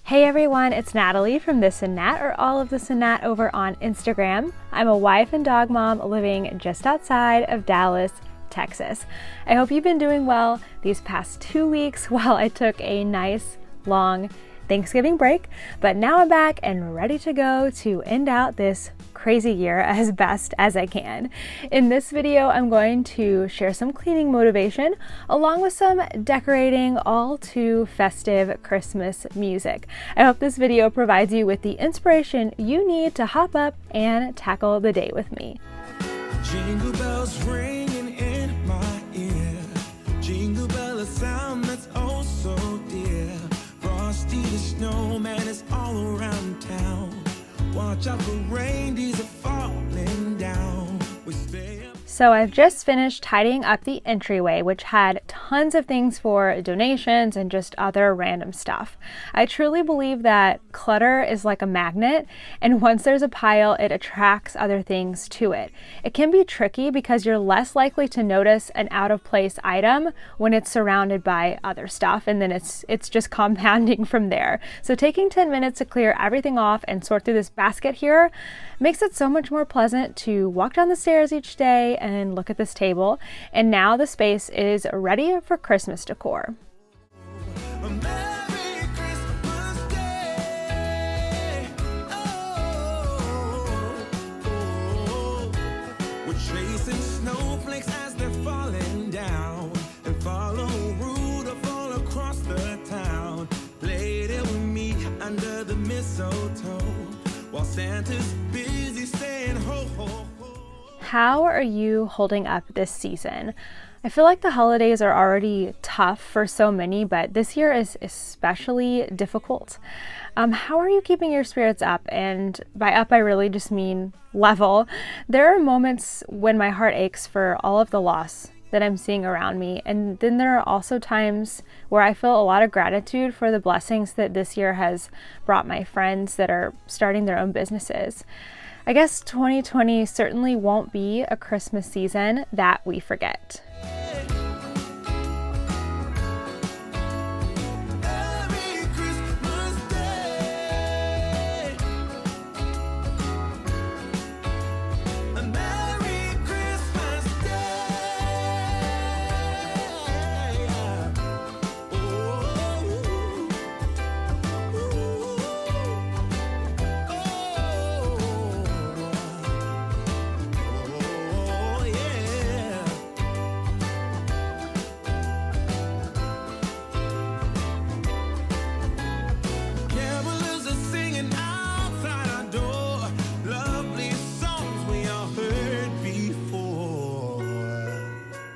Hey everyone, it's Natalie from This and Nat, or all of This and Nat over on Instagram. I'm a wife and dog mom living just outside of Dallas, Texas. I hope you've been doing well these past 2 weeks while I took a nice long Thanksgiving break, but now I'm back and ready to go to end out this crazy year as best as I can. In this video, I'm going to share some cleaning motivation along with some decorating, all to festive Christmas music. I hope this video provides you with the inspiration you need to hop up and tackle the day with me. Jingle bells ringing in my ear. Jingle bell, a sound that's oh so dear. Frosty the snowman is all around town. Watch out for reindeers are falling down. We stay up. So I've just finished tidying up the entryway, which had tons of things for donations and just other random stuff. I truly believe that clutter is like a magnet, and once there's a pile, it attracts other things to it. It can be tricky because you're less likely to notice an out-of-place item when it's surrounded by other stuff, and then it's just compounding from there. So taking 10 minutes to clear everything off and sort through this basket here makes it so much more pleasant to walk down the stairs each day and look at this table. And now the space is ready for Christmas decor. A Merry Christmas Day. Oh, we're chasing snowflakes as they're falling down, and follow Rudolph all across the town. Play it with me under the mistletoe while Santa's busy saying ho ho ho. How are you holding up this season? I feel like the holidays are already tough for so many, but this year is especially difficult. How are you keeping your spirits up? And by up, I really just mean level. There are moments when my heart aches for all of the loss that I'm seeing around me. And then there are also times where I feel a lot of gratitude for the blessings that this year has brought my friends that are starting their own businesses. I guess 2020 certainly won't be a Christmas season that we forget. Merry Christmas Day. A Merry Christmas Day. Oh, yeah. Carolers are singing outside our door. Lovely songs we all heard before.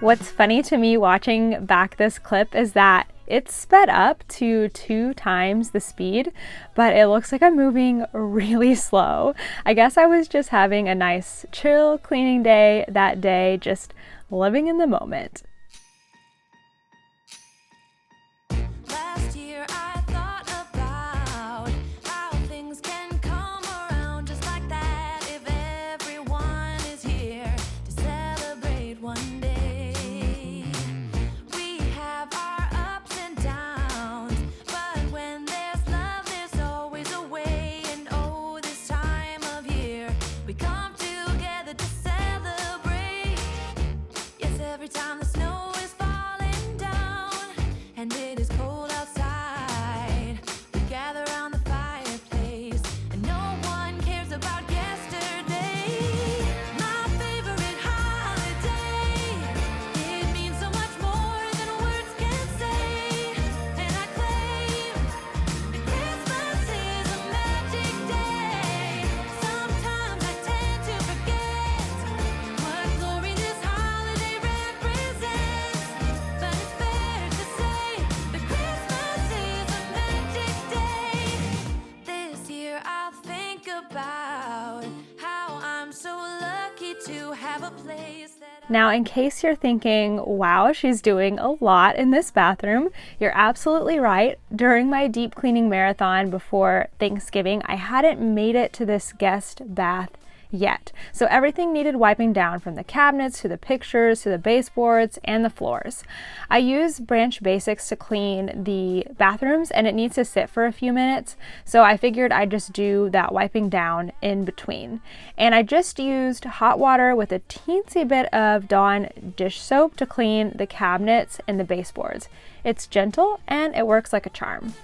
What's funny to me watching back this clip is that it's sped up to 2 times the speed, but it looks like I'm moving really slow. I guess I was just having a nice chill cleaning day that day, just living in the moment. Last year I thought about how things can come around just like that if everyone is here to celebrate one day. We have our ups and downs, but when there's love there's always a way. And oh, this time of year we come together to celebrate. Yes, every time the snow is falling down and it is cold outside, we gather around the fireplace and no one cares about yesterday. My favorite holiday, it means so much more than words can say. And I claim that Christmas is a magic day. Sometimes I tend to forget what glory this holiday represents, but it's fair to say that Christmas is a magic day. This year I'll think about how I'm so lucky to have a place that Now, in case you're thinking, wow, she's doing a lot in this bathroom, you're absolutely right. During my deep cleaning marathon before Thanksgiving, I hadn't made it to this guest bath yet. So everything needed wiping down, from the cabinets to the pictures to the baseboards and the floors. I use Branch Basics to clean the bathrooms, and it needs to sit for a few minutes, so I figured I'd just do that wiping down in between. And I just used hot water with a teensy bit of Dawn dish soap to clean the cabinets and the baseboards. It's gentle and it works like a charm.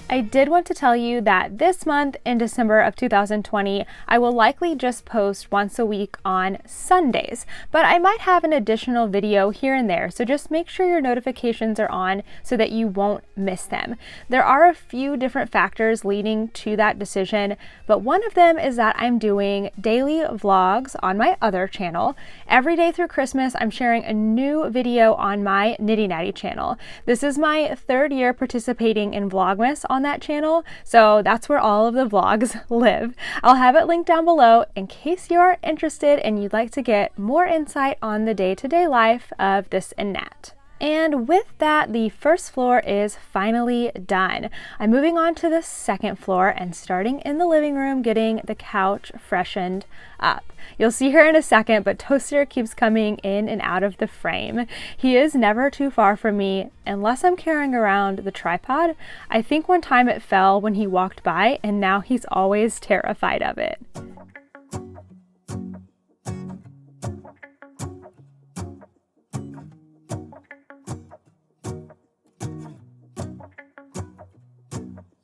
I did want to tell you that this month in December of 2020, I will likely just post once a week on Sundays, but I might have an additional video here and there, so just make sure your notifications are on so that you won't miss them. There are a few different factors leading to that decision, but one of them is that I'm doing daily vlogs on my other channel. Every day through Christmas, I'm sharing a new video on my Nitty Natty channel. This is my 3rd year participating in Vlogmas on that channel, so that's where all of the vlogs live. I'll have it linked down below in case you are interested and you'd like to get more insight on the day-to-day life of this and Nat. And with that, the first floor is finally done. I'm moving on to the 2nd floor and starting in the living room, getting the couch freshened up. You'll see her in a second, but Toaster keeps coming in and out of the frame. He is never too far from me unless I'm carrying around the tripod. I think one time it fell when he walked by, and now he's always terrified of it.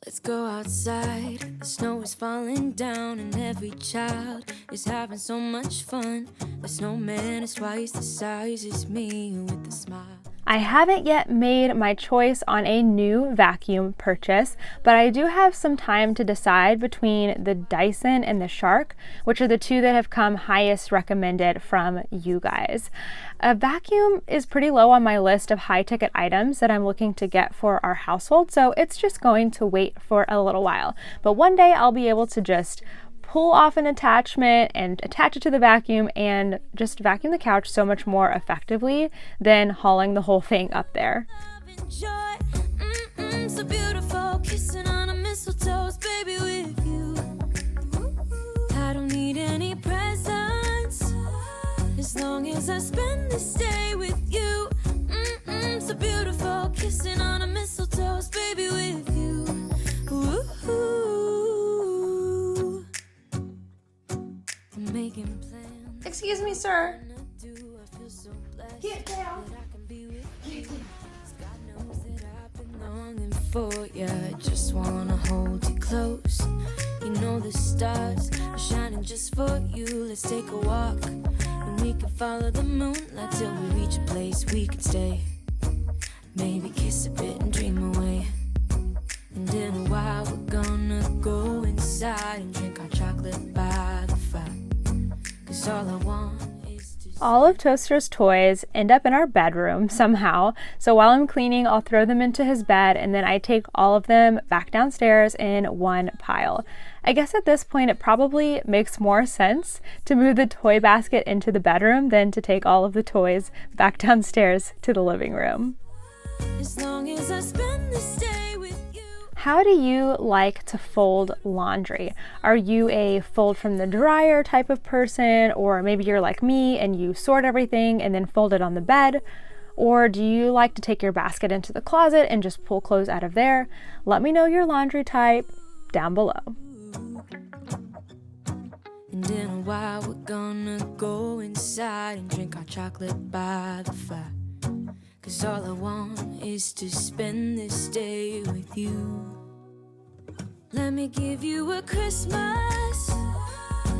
Let's go outside, the snow is falling down and every child is having so much fun. The snowman is twice the size as me with a smile. I haven't yet made my choice on a new vacuum purchase, but I do have some time to decide between the Dyson and the Shark, which are the two that have come highest recommended from you guys. A vacuum is pretty low on my list of high-ticket items that I'm looking to get for our household, so it's just going to wait for a little while. But one day I'll be able to just pull off an attachment and attach it to the vacuum and just vacuum the couch so much more effectively than hauling the whole thing up there. So beautiful, kissing on a mistletoe, baby, with you. I don't need any presents as long as I spend this day with you. So beautiful, kissing on a mistletoe, baby, with you. Excuse me, sir. Get down. For you, I just wanna hold you close. You know the stars are shining just for you. Let's take a walk and we can follow the moonlight till we reach a place we can stay. Maybe kiss a bit and dream away. And in a while we're gonna go inside and drink our chocolate by the fire. 'Cause all I want is to... All of Toaster's toys end up in our bedroom somehow, so while I'm cleaning, I'll throw them into his bed and then I take all of them back downstairs in one pile. I guess at this point it probably makes more sense to move the toy basket into the bedroom than to take all of the toys back downstairs to the living room. As long as I spend this day with you. How do you like to fold laundry? Are you a fold from the dryer type of person, or maybe you're like me and you sort everything and then fold it on the bed? Or do you like to take your basket into the closet and just pull clothes out of there? Let me know your laundry type down below. And in a while we're gonna go inside and drink our chocolate by the fire. 'Cause all I want is to spend this day with you. Let me give you a Christmas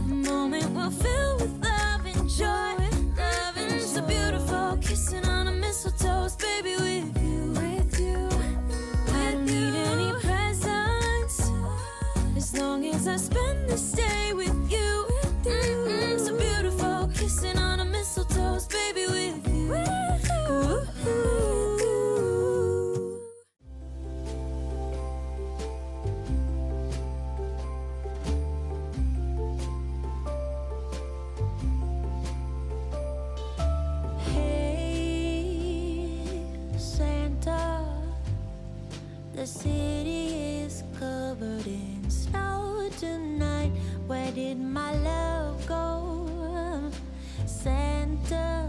moment we'll fill with love and joy. Loving so beautiful, kissing on a mistletoe, baby, with you. I don't need any presents as long as I spend this day with you. So beautiful, kissing on a mistletoe, baby, with you. The city is covered in snow tonight. Where did my love go? Santa,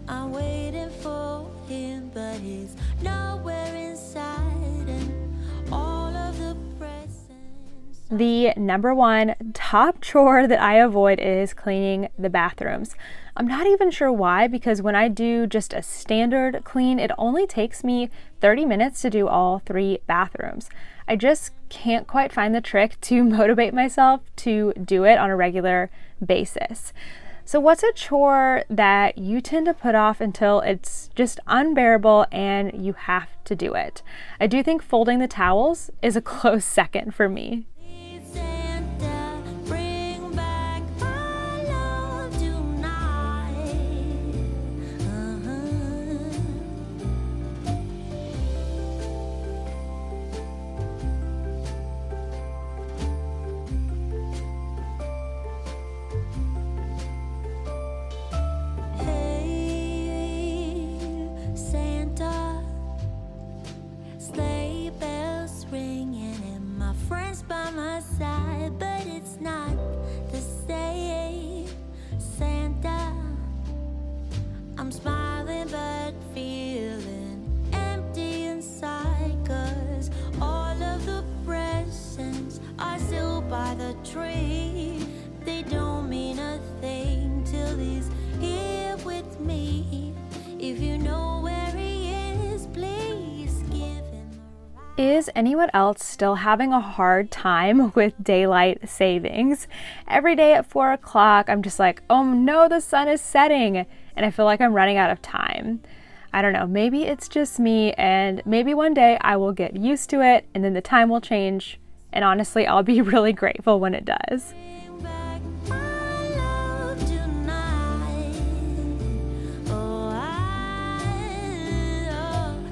I'm waiting for him, but he's nowhere inside, and all of the presents. The number one top chore that I avoid is cleaning the bathrooms. I'm not even sure why, because when I do just a standard clean, it only takes me 30 minutes to do all 3 bathrooms. I just can't quite find the trick to motivate myself to do it on a regular basis. So what's a chore that you tend to put off until it's just unbearable and you have to do it? I do think folding the towels is a close second for me. Santa, bring back my love tonight. Hey, Santa, sleigh bells ringing and my friends by my side, but it's not the same. Santa, I'm smiling but feeling empty inside, 'cause all of the presents are still by the tree. They don't mean a thing till he's here with me. If you know where he is, please give him a ride. Is anyone else still having a hard time with daylight savings? Every day at 4 o'clock, I'm just like, oh no, the sun is setting, and I feel like I'm running out of time. I don't know, maybe it's just me, and maybe one day I will get used to it, and then the time will change, and honestly, I'll be really grateful when it does. Bring back my love tonight. Oh,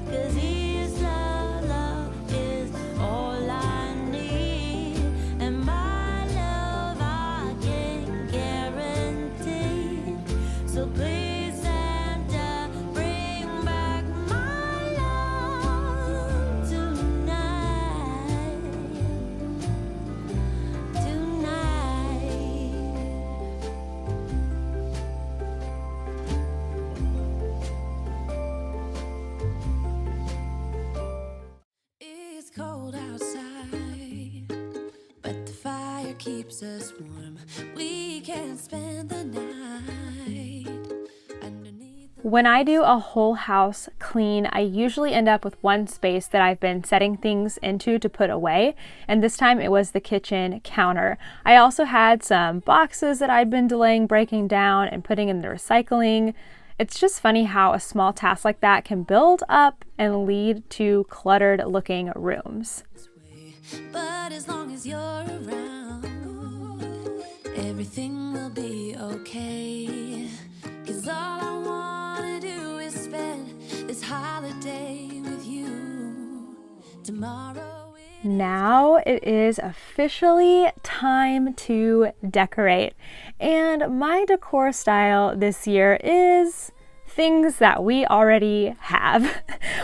'cause his love is all I need, and my love I can guarantee. So please, Santa, bring back my love tonight. It's cold outside, but the fire keeps us warm. We can spend the night underneath the When I do a whole house clean, I usually end up with one space that I've been setting things into to put away, and this time it was the kitchen counter. I also had some boxes that I'd been delaying breaking down and putting in the recycling. It's just funny how a small task like that can build up and lead to cluttered looking rooms. way. But as long as you're around, everything will be okay. 'Cause all I wanna do is spend this holiday with you. Tomorrow Now it is officially time to decorate, and my decor style this year is things that we already have.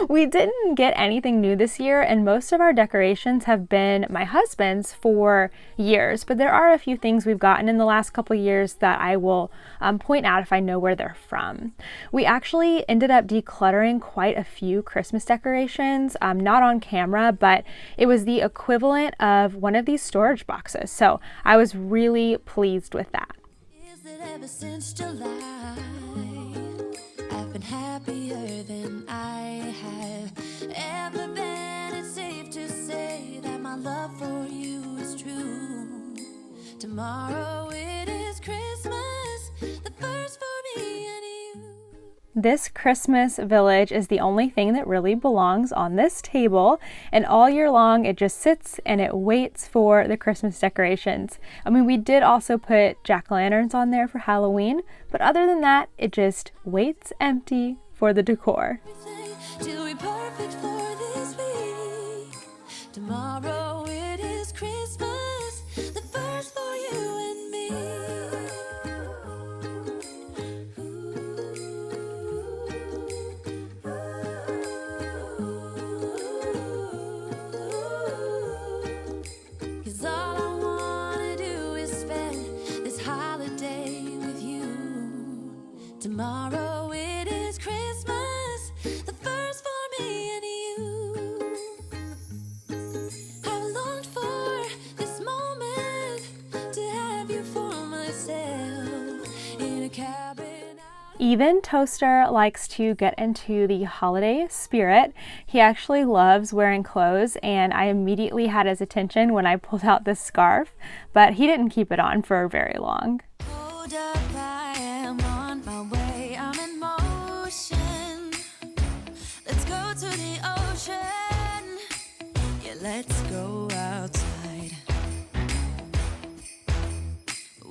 We didn't get anything new this year, and most of our decorations have been my husband's for years, but there are a few things we've gotten in the last couple years that I will point out if I know where they're from. We actually ended up decluttering quite a few Christmas decorations, not on camera, but it was the equivalent of one of these storage boxes, so I was really pleased with that. is it ever since July? I've been happier than I have ever been. It's safe to say that my love for you is true. Tomorrow it is Christmas, the first for me and you. This Christmas village is the only thing that really belongs on this table, and all year long it just sits and it waits for the Christmas decorations. I mean, we did also put jack-o'-lanterns on there for Halloween, but other than that, it just waits empty for the decor. Everything till we perfect for this week. Tomorrow it is Christmas, the first for you and me. Tomorrow it is Christmas, the first for me and you. I've longed for this moment to have you for myself in a cabin. Even Toaster likes to get into the holiday spirit. He actually loves wearing clothes, and I immediately had his attention when I pulled out this scarf, but he didn't keep it on for very long. Hold up, I am on my way, I'm in motion. Let's go to the ocean, yeah, let's go outside.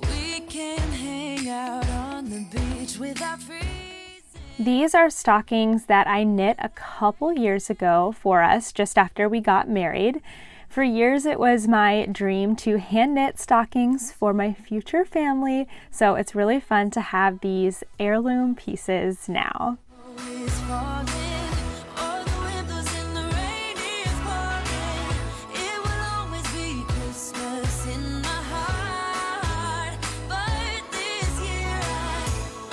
We can hang out on the beach without freezing. These are stockings that I knit a couple years ago for us just after we got married. For years it was my dream to hand knit stockings for my future family, so it's really fun to have these heirloom pieces now. Always falling, all the windows in the rain is pouring. It will always be Christmas in my heart. But this year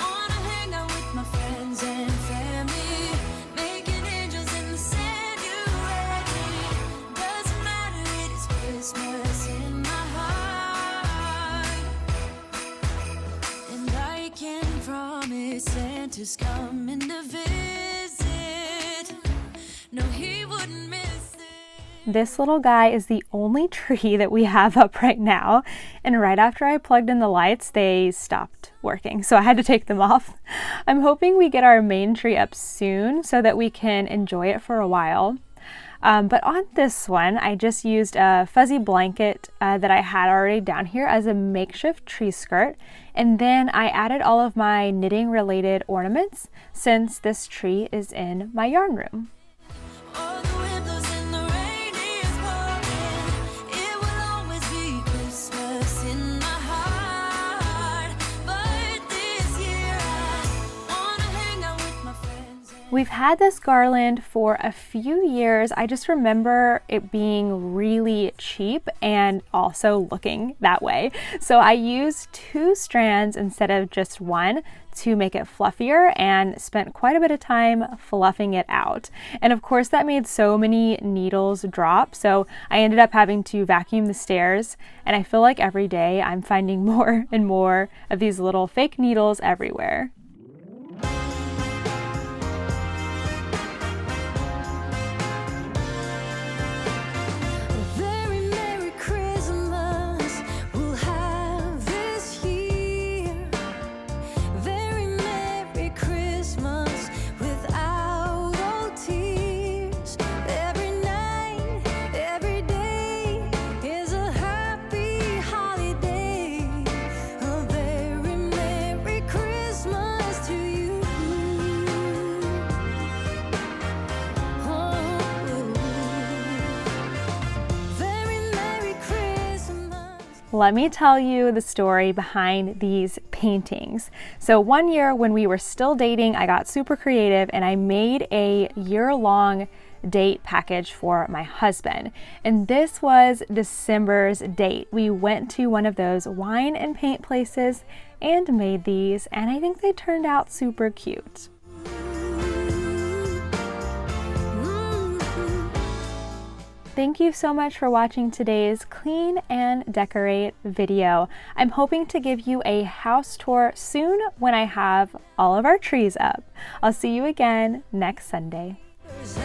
I wanna hang out with my friends and family, making angels in the sand. You ready? Doesn't matter, it is Christmas in my heart. And I can promise Santa's coming to visit. No, he wouldn't miss it. This little guy is the only tree that we have up right now, and right after I plugged in the lights, they stopped working, so I had to take them off. I'm hoping we get our main tree up soon so that we can enjoy it for a while. But on this one, I just used a fuzzy blanket that I had already down here as a makeshift tree skirt. And then I added all of my knitting related ornaments since this tree is in my yarn room. All the windows in the rain is pouring. It will always be Christmas in my heart. But this year I wanna hang out with my friends. We've had this garland for a few years. I just remember it being really cheap and also looking that way. So I used 2 strands instead of just one to make it fluffier and spent quite a bit of time fluffing it out. And of course that made so many needles drop, so I ended up having to vacuum the stairs, and I feel like every day I'm finding more and more of these little fake needles everywhere. Very Merry Christmas we'll have this year. Very Merry Christmas without all tears. Every night, every day is a happy holiday. A very Merry Christmas to you. Very Merry Christmas. Let me tell you the story behind these paintings. So one year when we were still dating, I got super creative and I made a year-long date package for my husband. And this was December's date. We went to one of those wine and paint places and made these, and I think they turned out super cute. Thank you so much for watching today's Clean and Decorate video. I'm hoping to give you a house tour soon when I have all of our trees up. I'll see you again next Sunday. There's